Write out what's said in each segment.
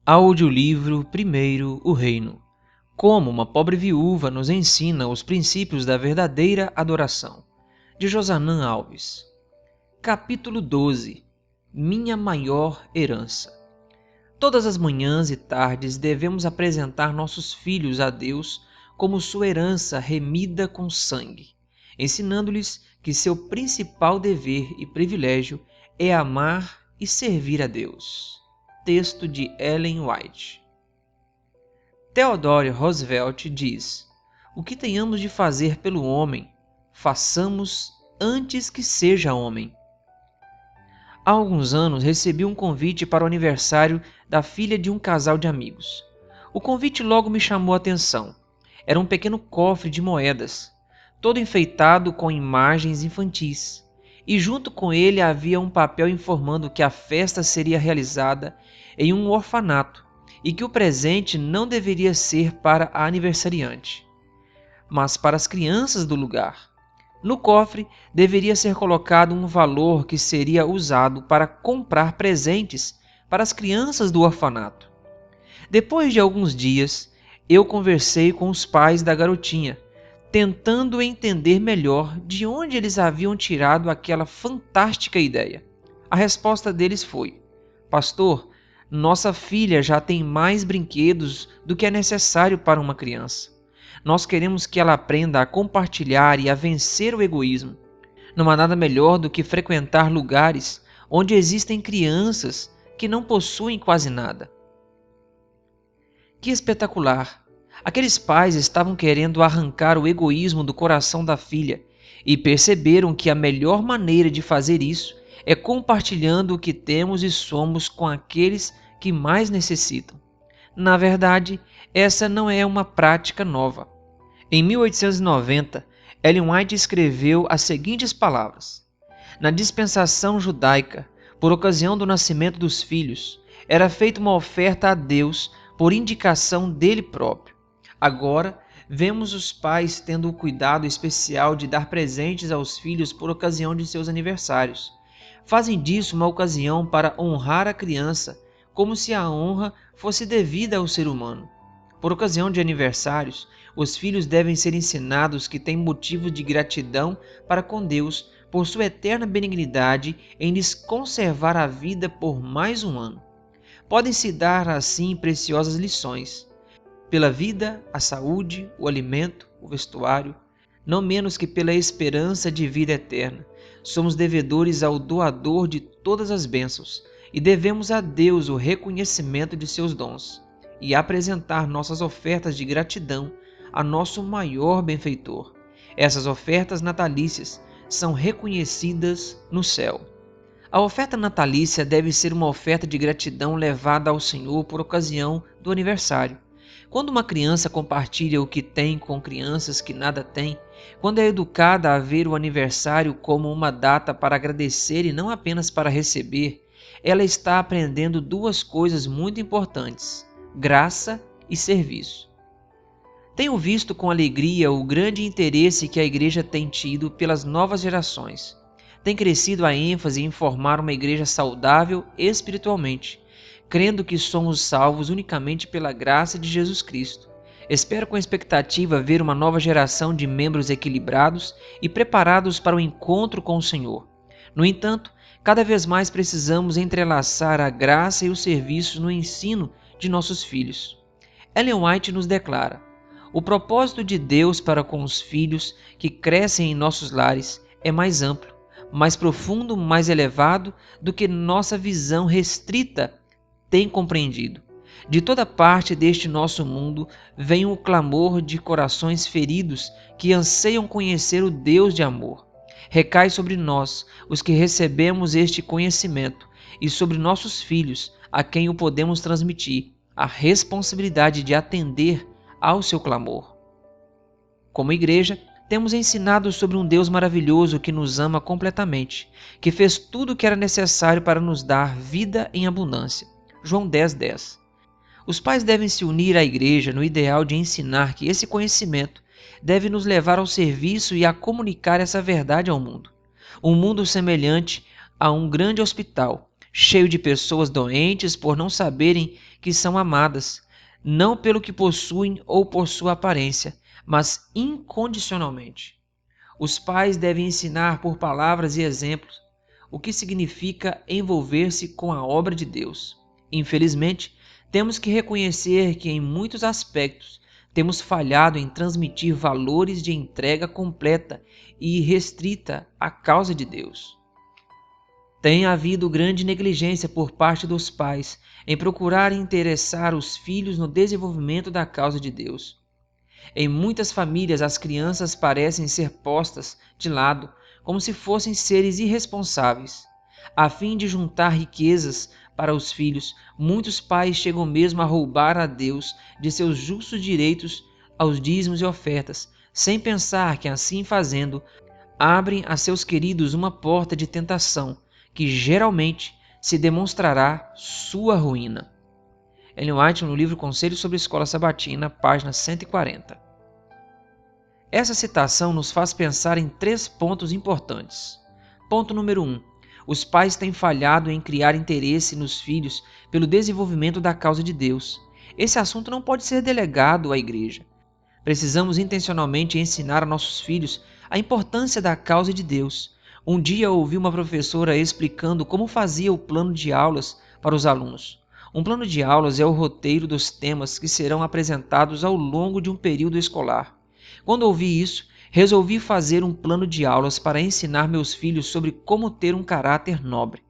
Audiolivro Primeiro o Reino. Como uma pobre viúva nos ensina os princípios da verdadeira adoração. De Josanã Alves. Capítulo 12. Minha maior herança. Todas as manhãs e tardes devemos apresentar nossos filhos a Deus como sua herança remida com sangue, ensinando-lhes que seu principal dever e privilégio é amar e servir a Deus. Texto de Ellen White. Theodore Roosevelt diz: o que tenhamos de fazer pelo homem, façamos antes que seja homem. Há alguns anos recebi um convite para o aniversário da filha de um casal de amigos. O convite logo me chamou a atenção. Era um pequeno cofre de moedas, todo enfeitado com imagens infantis, e junto com ele havia um papel informando que a festa seria realizada em um orfanato e que o presente não deveria ser para a aniversariante, mas para as crianças do lugar. No cofre deveria ser colocado um valor que seria usado para comprar presentes para as crianças do orfanato. Depois de alguns dias, eu conversei com os pais da garotinha, tentando entender melhor de onde eles haviam tirado aquela fantástica ideia. A resposta deles foi: pastor, nossa filha já tem mais brinquedos do que é necessário para uma criança. Nós queremos que ela aprenda a compartilhar e a vencer o egoísmo. Não há nada melhor do que frequentar lugares onde existem crianças que não possuem quase nada. Que espetacular! Aqueles pais estavam querendo arrancar o egoísmo do coração da filha e perceberam que a melhor maneira de fazer isso é compartilhando o que temos e somos com aqueles que mais necessitam. Na verdade, essa não é uma prática nova. Em 1890, Ellen White escreveu as seguintes palavras: na dispensação judaica, por ocasião do nascimento dos filhos, era feita uma oferta a Deus por indicação dele próprio. Agora, vemos os pais tendo o cuidado especial de dar presentes aos filhos por ocasião de seus aniversários. Fazem disso uma ocasião para honrar a criança, como se a honra fosse devida ao ser humano. Por ocasião de aniversários, os filhos devem ser ensinados que têm motivo de gratidão para com Deus por sua eterna benignidade em lhes conservar a vida por mais um ano. Podem-se dar assim preciosas lições, pela vida, a saúde, o alimento, o vestuário, não menos que pela esperança de vida eterna. Somos devedores ao doador de todas as bênçãos e devemos a Deus o reconhecimento de seus dons e apresentar nossas ofertas de gratidão a nosso maior benfeitor. Essas ofertas natalícias são reconhecidas no céu. A oferta natalícia deve ser uma oferta de gratidão levada ao Senhor por ocasião do aniversário. Quando uma criança compartilha o que tem com crianças que nada têm, quando é educada a ver o aniversário como uma data para agradecer e não apenas para receber, ela está aprendendo duas coisas muito importantes: graça e serviço. Tenho visto com alegria o grande interesse que a Igreja tem tido pelas novas gerações. Tem crescido a ênfase em formar uma igreja saudável espiritualmente, crendo que somos salvos unicamente pela graça de Jesus Cristo. Espero com expectativa ver uma nova geração de membros equilibrados e preparados para o encontro com o Senhor. No entanto, cada vez mais precisamos entrelaçar a graça e o serviço no ensino de nossos filhos. Ellen White nos declara: o propósito de Deus para com os filhos que crescem em nossos lares é mais amplo, mais profundo, mais elevado do que nossa visão restrita tem compreendido. De toda parte deste nosso mundo vem o clamor de corações feridos que anseiam conhecer o Deus de amor. Recai sobre nós, os que recebemos este conhecimento, e sobre nossos filhos, a quem o podemos transmitir, a responsabilidade de atender ao seu clamor. Como igreja, temos ensinado sobre um Deus maravilhoso que nos ama completamente, que fez tudo o que era necessário para nos dar vida em abundância. João 10:10. Os pais devem se unir à igreja no ideal de ensinar que esse conhecimento deve nos levar ao serviço e a comunicar essa verdade ao mundo. Um mundo semelhante a um grande hospital, cheio de pessoas doentes por não saberem que são amadas, não pelo que possuem ou por sua aparência, mas incondicionalmente. Os pais devem ensinar por palavras e exemplos o que significa envolver-se com a obra de Deus. Infelizmente, temos que reconhecer que em muitos aspectos temos falhado em transmitir valores de entrega completa e restrita à causa de Deus. Tem havido grande negligência por parte dos pais em procurar interessar os filhos no desenvolvimento da causa de Deus. Em muitas famílias, as crianças parecem ser postas de lado como se fossem seres irresponsáveis. A fim de juntar riquezas para os filhos, muitos pais chegam mesmo a roubar a Deus de seus justos direitos aos dízimos e ofertas, sem pensar que, assim fazendo, abrem a seus queridos uma porta de tentação, que geralmente se demonstrará sua ruína. Ellen White, no livro Conselhos sobre Escola Sabatina, página 140. Essa citação nos faz pensar em 3 pontos importantes. Ponto número 1. Os pais têm falhado em criar interesse nos filhos pelo desenvolvimento da causa de Deus. Esse assunto não pode ser delegado à igreja. Precisamos intencionalmente ensinar a nossos filhos a importância da causa de Deus. Um dia ouvi uma professora explicando como fazia o plano de aulas para os alunos. Um plano de aulas é o roteiro dos temas que serão apresentados ao longo de um período escolar. Quando ouvi isso, resolvi fazer um plano de aulas para ensinar meus filhos sobre como ter um caráter nobre.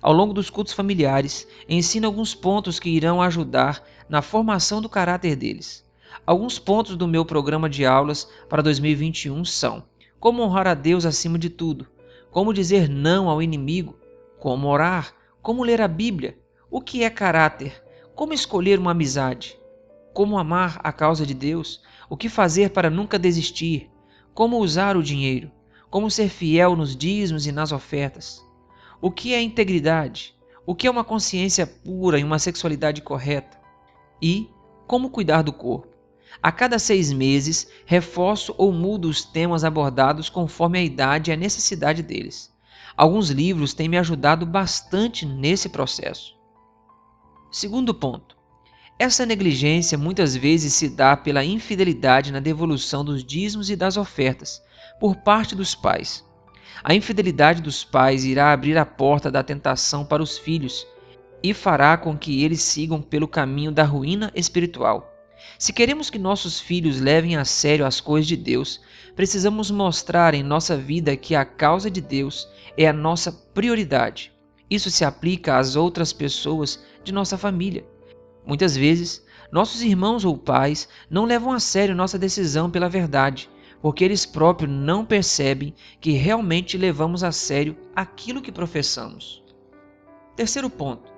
Ao longo dos cultos familiares, ensino alguns pontos que irão ajudar na formação do caráter deles. Alguns pontos do meu programa de aulas para 2021 são: como honrar a Deus acima de tudo, como dizer não ao inimigo, como orar, como ler a Bíblia, o que é caráter, como escolher uma amizade, como amar a causa de Deus, o que fazer para nunca desistir, como usar o dinheiro, como ser fiel nos dízimos e nas ofertas, o que é integridade, o que é uma consciência pura e uma sexualidade correta, e como cuidar do corpo. A cada 6 meses, reforço ou mudo os temas abordados conforme a idade e a necessidade deles. Alguns livros têm me ajudado bastante nesse processo. Segundo ponto. Essa negligência muitas vezes se dá pela infidelidade na devolução dos dízimos e das ofertas, por parte dos pais. A infidelidade dos pais irá abrir a porta da tentação para os filhos e fará com que eles sigam pelo caminho da ruína espiritual. Se queremos que nossos filhos levem a sério as coisas de Deus, precisamos mostrar em nossa vida que a causa de Deus é a nossa prioridade. Isso se aplica às outras pessoas de nossa família. Muitas vezes, nossos irmãos ou pais não levam a sério nossa decisão pela verdade, porque eles próprios não percebem que realmente levamos a sério aquilo que professamos. Terceiro ponto.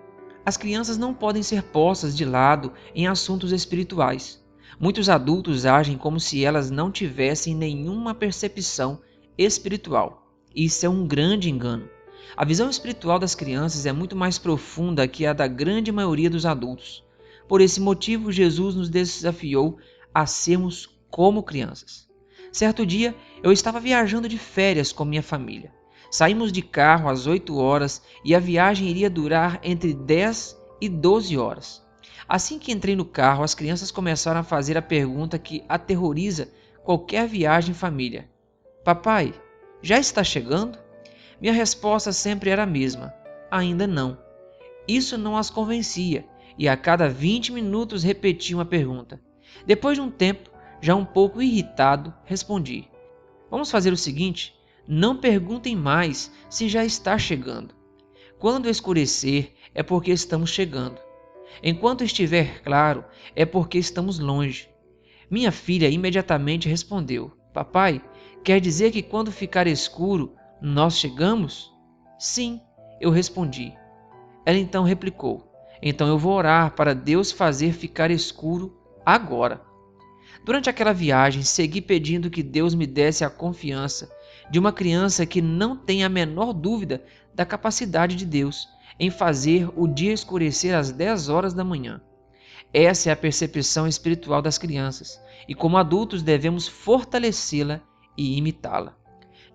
As crianças não podem ser postas de lado em assuntos espirituais. Muitos adultos agem como se elas não tivessem nenhuma percepção espiritual. Isso é um grande engano. A visão espiritual das crianças é muito mais profunda que a da grande maioria dos adultos. Por esse motivo, Jesus nos desafiou a sermos como crianças. Certo dia, eu estava viajando de férias com minha família. Saímos de carro às 8 horas e a viagem iria durar entre 10 e 12 horas. Assim que entrei no carro, as crianças começaram a fazer a pergunta que aterroriza qualquer viagem em família. Papai, já está chegando? Minha resposta sempre era a mesma. Ainda não. Isso não as convencia e a cada 20 minutos repetiam a pergunta. Depois de um tempo, já um pouco irritado, respondi. Vamos fazer o seguinte, não perguntem mais se já está chegando. Quando escurecer, é porque estamos chegando. Enquanto estiver claro, é porque estamos longe. Minha filha imediatamente respondeu, Papai, quer dizer que quando ficar escuro, nós chegamos? Sim, eu respondi. Ela então replicou, então eu vou orar para Deus fazer ficar escuro agora. Durante aquela viagem, segui pedindo que Deus me desse a confiança de uma criança que não tem a menor dúvida da capacidade de Deus em fazer o dia escurecer às 10 horas da manhã. Essa é a percepção espiritual das crianças e como adultos devemos fortalecê-la e imitá-la.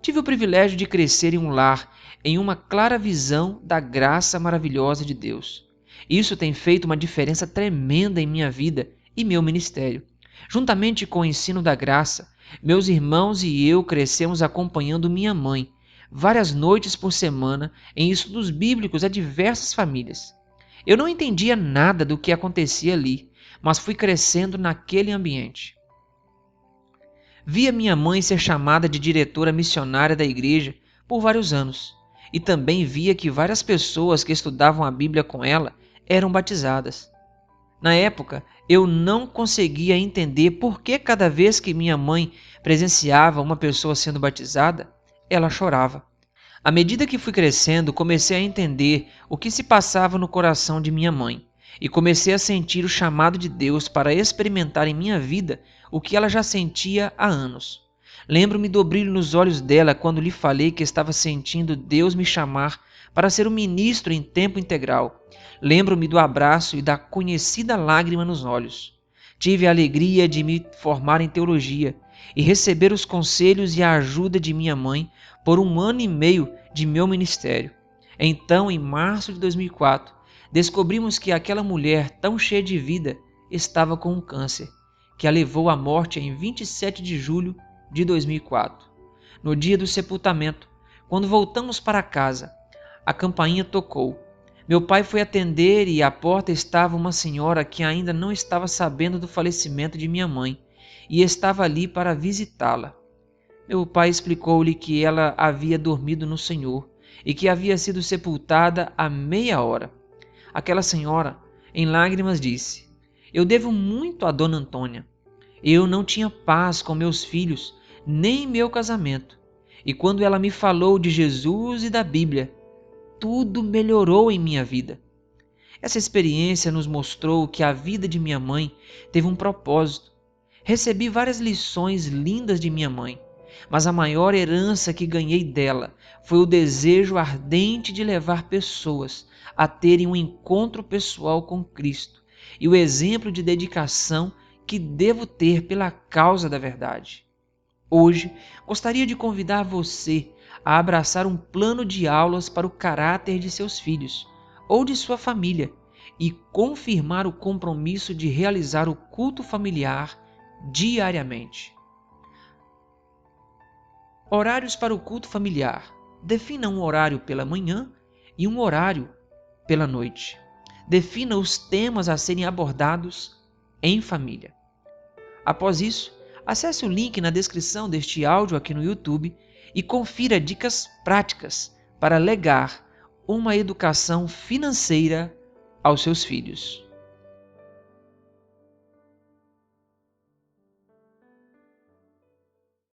Tive o privilégio de crescer em um lar em uma clara visão da graça maravilhosa de Deus. Isso tem feito uma diferença tremenda em minha vida e meu ministério. Juntamente com o ensino da graça, meus irmãos e eu crescemos acompanhando minha mãe, várias noites por semana, em estudos bíblicos a diversas famílias. Eu não entendia nada do que acontecia ali, mas fui crescendo naquele ambiente. Via minha mãe ser chamada de diretora missionária da igreja por vários anos, e também via que várias pessoas que estudavam a Bíblia com ela eram batizadas. Na época, eu não conseguia entender por que cada vez que minha mãe presenciava uma pessoa sendo batizada, ela chorava. À medida que fui crescendo, comecei a entender o que se passava no coração de minha mãe e comecei a sentir o chamado de Deus para experimentar em minha vida o que ela já sentia há anos. Lembro-me do brilho nos olhos dela quando lhe falei que estava sentindo Deus me chamar para ser um ministro em tempo integral. Lembro-me do abraço e da conhecida lágrima nos olhos. Tive a alegria de me formar em teologia e receber os conselhos e a ajuda de minha mãe por 1 ano e meio de meu ministério. Então, em março de 2004, descobrimos que aquela mulher tão cheia de vida estava com um câncer, que a levou à morte em 27 de julho de 2004. No dia do sepultamento, quando voltamos para casa, a campainha tocou. Meu pai foi atender e à porta estava uma senhora que ainda não estava sabendo do falecimento de minha mãe e estava ali para visitá-la. Meu pai explicou-lhe que ela havia dormido no Senhor e que havia sido sepultada há meia hora. Aquela senhora, em lágrimas, disse: "Eu devo muito a Dona Antônia. Eu não tinha paz com meus filhos, nem meu casamento. E quando ela me falou de Jesus e da Bíblia, tudo melhorou em minha vida." Essa experiência nos mostrou que a vida de minha mãe teve um propósito. Recebi várias lições lindas de minha mãe, mas a maior herança que ganhei dela foi o desejo ardente de levar pessoas a terem um encontro pessoal com Cristo e o exemplo de dedicação que devo ter pela causa da verdade. Hoje, gostaria de convidar você a abraçar um plano de aulas para o caráter de seus filhos ou de sua família e confirmar o compromisso de realizar o culto familiar diariamente. Horários para o culto familiar. Defina um horário pela manhã e um horário pela noite. Defina os temas a serem abordados em família. Após isso, acesse o link na descrição deste áudio aqui no YouTube e confira dicas práticas para legar uma educação financeira aos seus filhos.